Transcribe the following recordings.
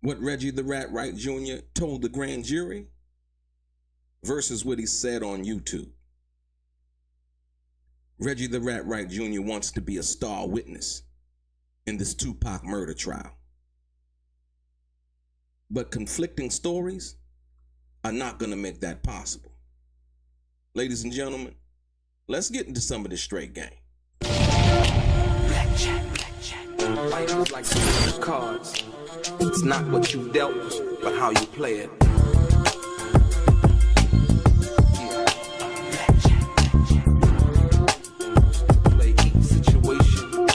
what Reggie the Rat Wright Jr. told the grand jury versus what he said on YouTube. Reggie the Rat Wright Jr. wants to be a star witness in this 2Pac murder trial. But conflicting stories are not going to make that possible. Ladies and gentlemen, let's get into some of this straight game. Life is like the cards. It's not what you dealt, but how you play it. Play each situation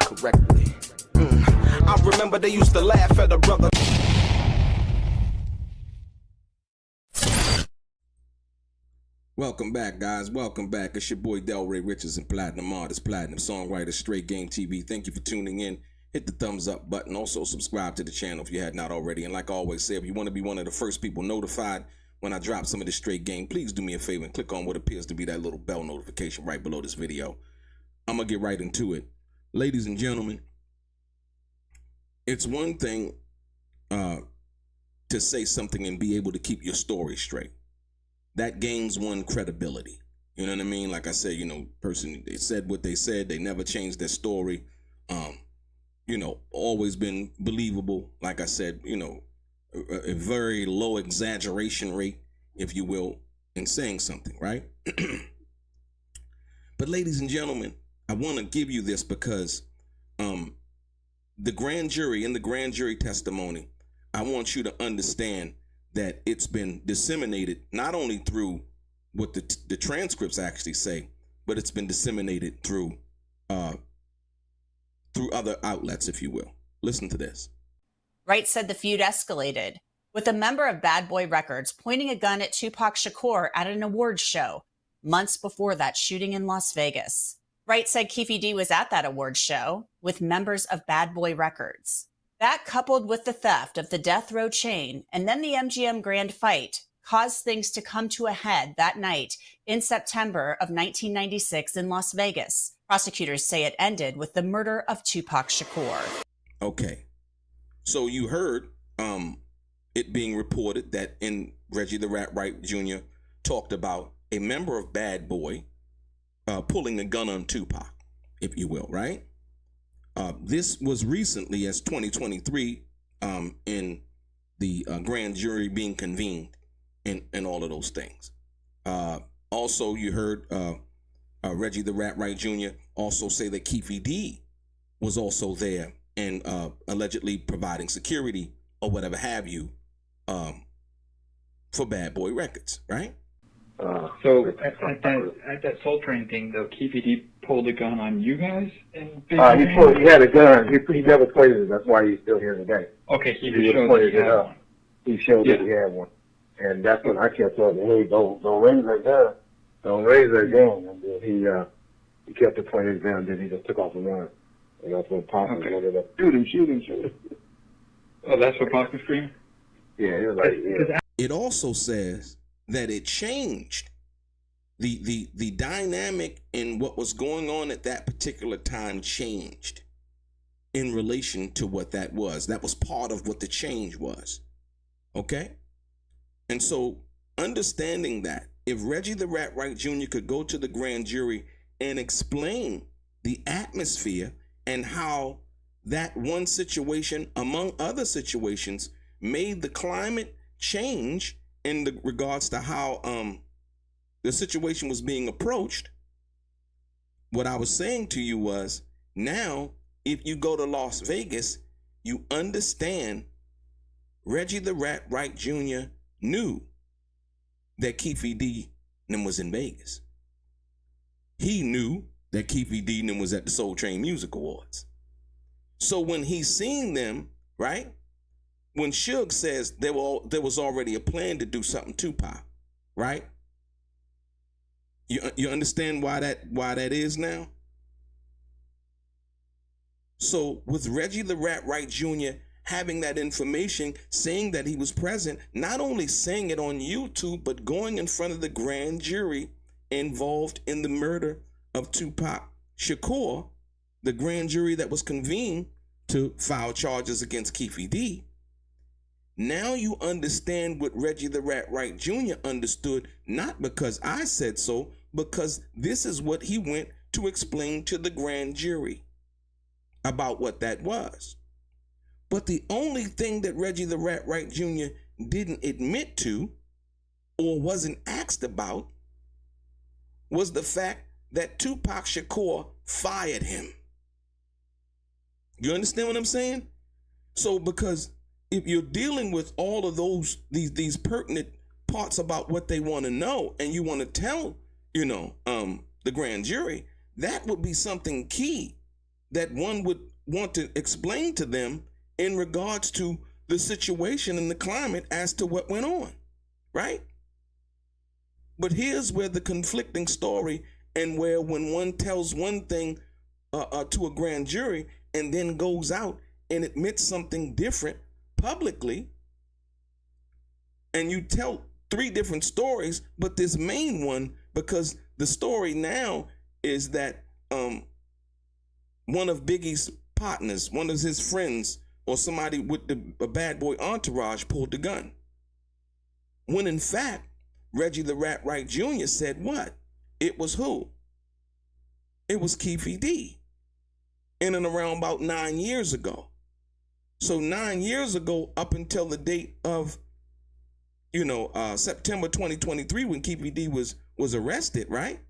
correctly. I remember they used to laugh at a brother. Welcome back, guys. Welcome back. It's your boy Delray Richardson, Platinum Artist, Platinum Songwriter, Straight Game TV. Thank you for tuning in. Hit the thumbs up button. Also subscribe to the channel if you had not already. And like I always say, if you want to be one of the first people notified when I drop some of this straight game, please do me a favor and click on what appears to be that little bell notification right below this video. I'm going to get right into it. Ladies and gentlemen, it's one thing to say something and be able to keep your story straight. That gains one credibility. You know what I mean? Like I said, person, they said what they said. They never changed their story. Always been believable. Like I said, a very low exaggeration rate, if you will, in saying something, right? But ladies and gentlemen, I want to give you this because the grand jury testimony, I want you to understand that it's been disseminated not only through what the transcripts actually say, but it's been disseminated through other outlets, if you will. Listen to this. Wright said the feud escalated, with a member of Bad Boy Records pointing a gun at 2Pac Shakur at an awards show months before that shooting in Las Vegas. Wright said Keefe D was at that awards show with members of Bad Boy Records. That, coupled with the theft of the death row chain and then the MGM grand fight, caused things to come to a head that night in September of 1996 in Las Vegas. Prosecutors say it ended with the murder of 2Pac Shakur. Okay. So you heard it being reported that Reggie the Rat Wright Jr. talked about a member of Bad Boy pulling a gun on 2Pac, if you will, right? This was recently as 2023 in the grand jury being convened and all of those things. Also, you heard Reggie the Rat Wright Jr. also say that Keefe D was also there and allegedly providing security or whatever have you for Bad Boy Records, right? So at that Soul Train thing, though, Keefe D pulled a gun on you guys? He had a gun. He never pointed it. That's why he's still here today. Okay, he showed that he had one. He showed that he had one. And that's when I kept telling him, hey, don't raise that gun. Don't raise that gun. And then he kept it pointed down, then he just took off and run. And that's when Pop was running up, shoot him. Oh, that's what Pop was screaming? Yeah, it was like, yeah. It also says that it changed the dynamic in what was going on at that particular time changed in relation to what that was. That was part of what the change was. Okay? And so understanding that, if Reggie the Rat Wright Jr. could go to the grand jury and explain the atmosphere and how that one situation, among other situations, made the climate change in the regards to how the situation was being approached, what I was saying to you was, now, if you go to Las Vegas, you understand Reggie the Rat Wright Jr. knew that Keefe D was in Vegas. He knew that Keefe D was at the Soul Train Music Awards. So when he seen them, right, when Suge says there was already a plan to do something to Pop, right? You understand why that is now? So with Reggie the Rat Wright Jr. having that information, saying that he was present, not only saying it on YouTube, but going in front of the grand jury involved in the murder of 2Pac Shakur, the grand jury that was convened to file charges against Keefe D, Now you understand what Reggie the Rat Wright Jr. understood, not because I said so, because this is what he went to explain to the grand jury about what that was. But the only thing that Reggie the Rat Wright Jr. didn't admit to or wasn't asked about was the fact that 2Pac Shakur fired him. You understand what I'm saying? So because if you're dealing with all of these pertinent parts about what they want to know, and you want to tell, the grand jury, that would be something key that one would want to explain to them in regards to the situation and the climate as to what went on, right? But here's where the conflicting story, and where when one tells one thing to a grand jury and then goes out and admits something different publicly, and you tell 3 different stories, but this main one, because the story now is that one of Biggie's partners, one of his friends, or somebody with a bad boy entourage pulled the gun. When in fact, Reggie the Rat Wright Jr. said what? It was who? It was Keefe D. In and around about 9 years ago. So 9 years ago, up until the date of, September 2023, when Keefe D was arrested, right?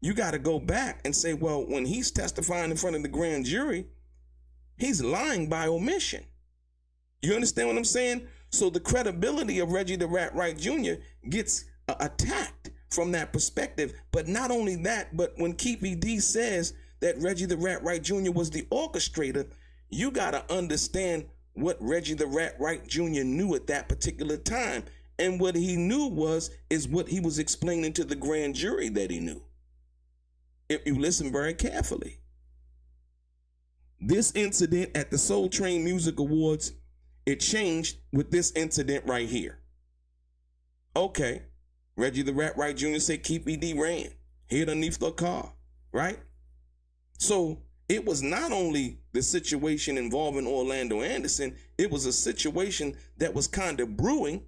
You got to go back and say, well, when he's testifying in front of the grand jury, he's lying by omission. You understand what I'm saying? So the credibility of Reggie the Rat Wright Jr. gets attacked from that perspective. But not only that, but when Keefe D says that Reggie the Rat Wright Jr. was the orchestrator, you got to understand what Reggie the Rat Wright Jr. knew at that particular time. And what he knew is what he was explaining to the grand jury that he knew. If you listen very carefully. This incident at the Soul Train Music Awards, it changed with this incident right here. Okay, Reggie the Rat Wright Jr. said Keefe D ran, hid underneath the car, right? So it was not only the situation involving Orlando Anderson, it was a situation that was kind of brewing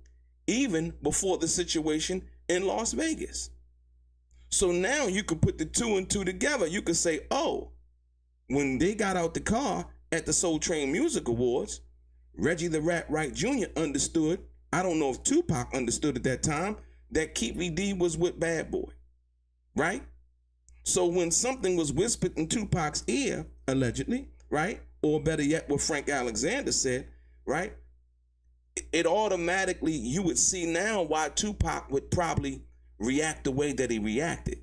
even before the situation in Las Vegas. So now you could put the 2 and 2 together. You could say, oh, when they got out the car at the Soul Train Music Awards, Reggie the Rat Wright Jr. understood, I don't know if 2Pac understood at that time, that Keefe D was with Bad Boy, right? So when something was whispered in 2Pac's ear, allegedly, right? Or better yet, what Frank Alexander said, right? It automatically, you would see now why 2Pac would probably react the way that he reacted.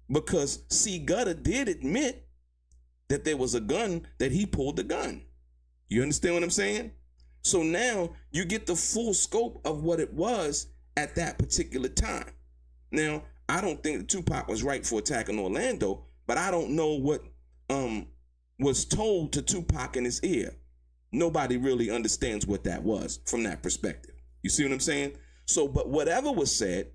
Because C. Gutter did admit that there was a gun, that he pulled the gun. You understand what I'm saying? So now you get the full scope of what it was at that particular time. Now, I don't think that 2Pac was right for attacking Orlando, but I don't know what was told to 2Pac in his ear. Nobody really understands what that was from that perspective. You see what I'm saying? So, but whatever was said,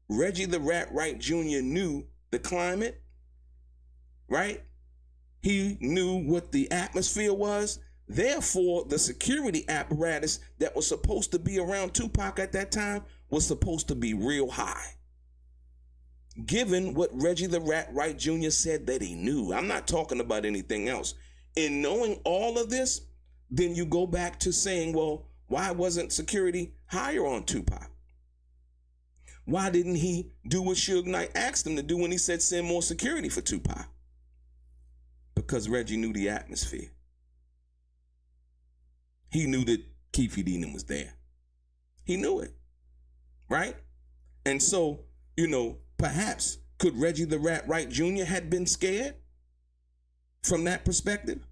Reggie the Rat Wright Jr. knew the climate, right? He knew what the atmosphere was. Therefore, the security apparatus that was supposed to be around 2Pac at that time was supposed to be real high. Given what Reggie the Rat Wright Jr. said that he knew. I'm not talking about anything else. In knowing all of this, then you go back to saying, well, why wasn't security higher on 2Pac? Why didn't he do what Suge Knight asked him to do when he said send more security for 2Pac? Because Reggie knew the atmosphere. He knew that Keefe D was there. He knew it, right? And so, perhaps could Reggie the Rat Wright Jr. had been scared from that perspective?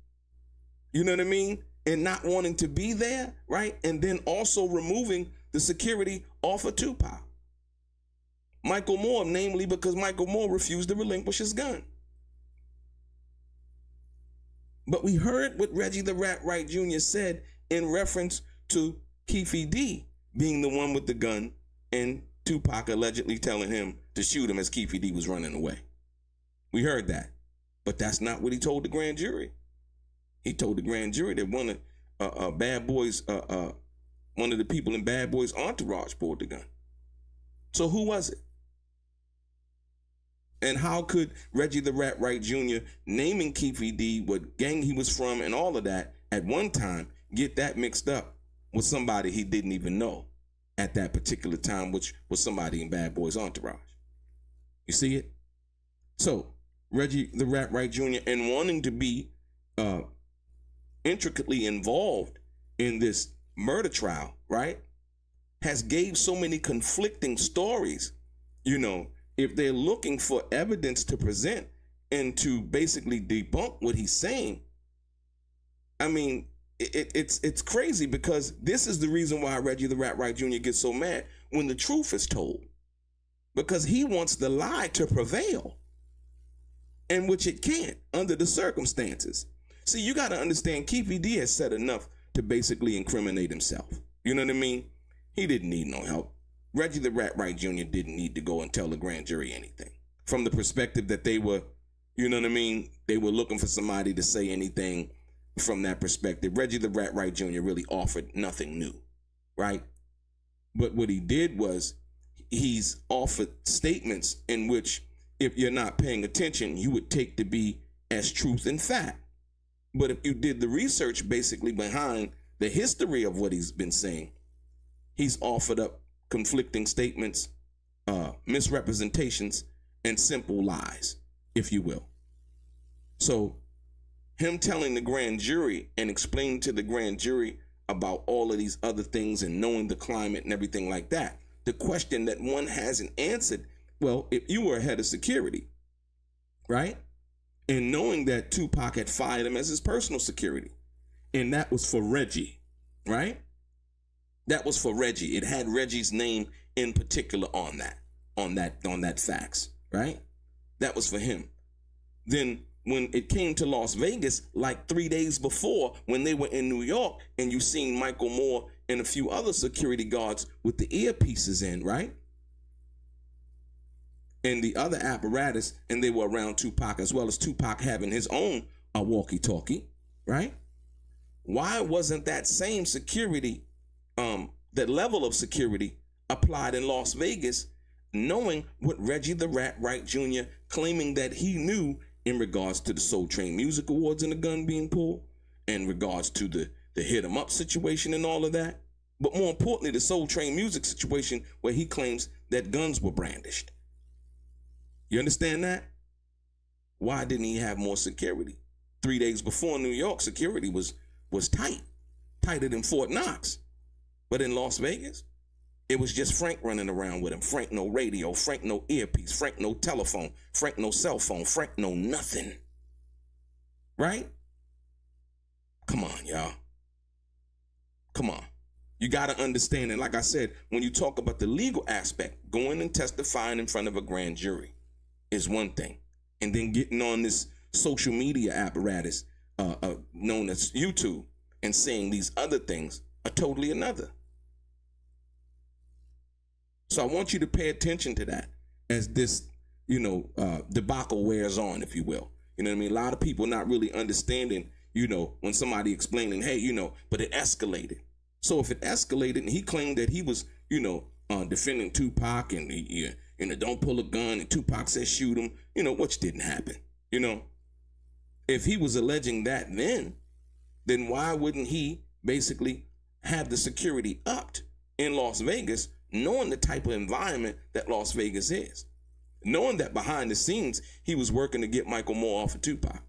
You know what I mean? And not wanting to be there, right? And then also removing the security off of 2Pac. Michael Moore, namely because Michael Moore refused to relinquish his gun. But we heard what Reggie the Rat Wright Jr. said in reference to Keefe D being the one with the gun and 2Pac allegedly telling him to shoot him as Keefe D was running away. We heard that. But that's not what he told the grand jury. He told the grand jury that Bad Boy's, one of the people in Bad Boy's entourage pulled the gun. So who was it? And how could Reggie the Rat Wright Jr. naming Keefe D, what gang he was from and all of that at one time, get that mixed up with somebody he didn't even know at that particular time, which was somebody in Bad Boy's entourage? You see it? So Reggie the Rat Wright Jr. and wanting to be intricately involved in this murder trial, right, has gave so many conflicting stories. You know, if they're looking for evidence to present and to basically debunk what he's saying, I mean, it's crazy, because this is the reason why Reggie the Rat Wright Jr. gets so mad when the truth is told, because he wants the lie to prevail, and which it can't under the circumstances. See, you got to understand, Keefe D has said enough to basically incriminate himself. You know what I mean? He didn't need no help. Reggie the Rat Wright Jr. didn't need to go and tell the grand jury anything. From the perspective that they were, you know what I mean, they were looking for somebody to say anything from that perspective. Reggie the Rat Wright Jr. really offered nothing new, right? But what he did was he's offered statements in which, if you're not paying attention, you would take to be as truth and fact. But if you did the research basically behind the history of what he's been saying, he's offered up conflicting statements, misrepresentations, and simple lies, if you will. So him telling the grand jury and explaining to the grand jury about all of these other things and knowing the climate and everything like that, the question that one hasn't answered, well, if you were head of security, right, and knowing that 2Pac had fired him as his personal security, and that was for Reggie, right? That was for Reggie. It had Reggie's name in particular on that fax, right? That was for him. Then when it came to Las Vegas, like 3 days before, when they were in New York, and you seen Michael Moore and a few other security guards with the earpieces in, right? And the other apparatus, and they were around 2Pac, as well as 2Pac having his own walkie-talkie, right? Why wasn't that same security, that level of security applied in Las Vegas, knowing what Reggie the Rat Wright Jr. claiming that he knew in regards to the Soul Train Music Awards and the gun being pulled, in regards to the hit 'em up situation and all of that, but more importantly, the Soul Train Music situation where he claims that guns were brandished. You understand that? Why didn't he have more security? 3 days before, New York security was tight, tighter than Fort Knox. But in Las Vegas, it was just Frank running around with him. Frank no radio, Frank no earpiece, Frank no telephone, Frank no cell phone, Frank no nothing. Right? Come on, y'all. Come on. You got to understand, and like I said, when you talk about the legal aspect, going and testifying in front of a grand jury is one thing. And then getting on this social media apparatus known as YouTube and saying these other things are totally another. So I want you to pay attention to that as this, debacle wears on, if you will. You know what I mean? A lot of people not really understanding, when somebody explaining, hey, but it escalated. So if it escalated and he claimed that he was, defending 2Pac and he, don't pull a gun and 2Pac says shoot him, which didn't happen, If he was alleging that then why wouldn't he basically have the security upped in Las Vegas, knowing the type of environment that Las Vegas is, knowing that behind the scenes he was working to get Michael Moore off of 2Pac,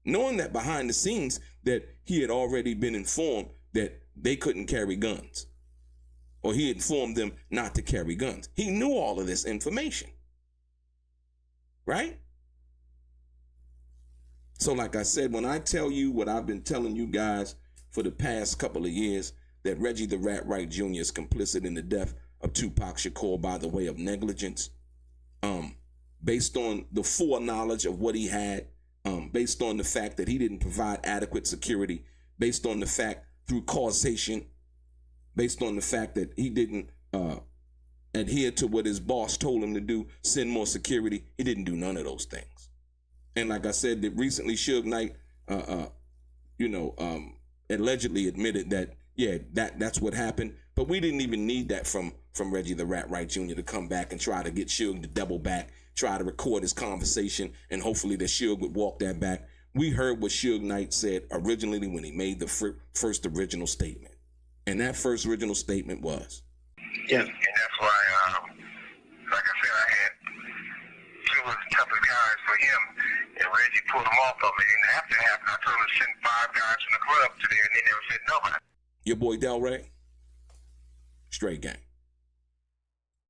knowing that behind the scenes that he had already been informed that they couldn't carry guns, or he informed them not to carry guns. He knew all of this information, right? So like I said, when I tell you what I've been telling you guys for the past couple of years, that Reggie the Rat Wright Jr. is complicit in the death of 2Pac Shakur by the way of negligence, based on the foreknowledge of what he had, based on the fact that he didn't provide adequate security, based on the fact through causation, based on the fact that he didn't adhere to what his boss told him to do, send more security. He didn't do none of those things. And like I said, that recently Suge Knight, allegedly admitted that, yeah, that's what happened. But we didn't even need that from Reggie the Rat Wright Jr. to come back and try to get Suge to double back, try to record his conversation, and hopefully that Suge would walk that back. We heard what Suge Knight said originally when he made the first original statement. And that first original statement was, yeah. And that's why, like I said, I had two of the toughest guys for him, and Reggie pulled them off of me. And after it happened, I told him to send 5 guys from the club to there, and they never said nobody. your boy Delray, straight gang.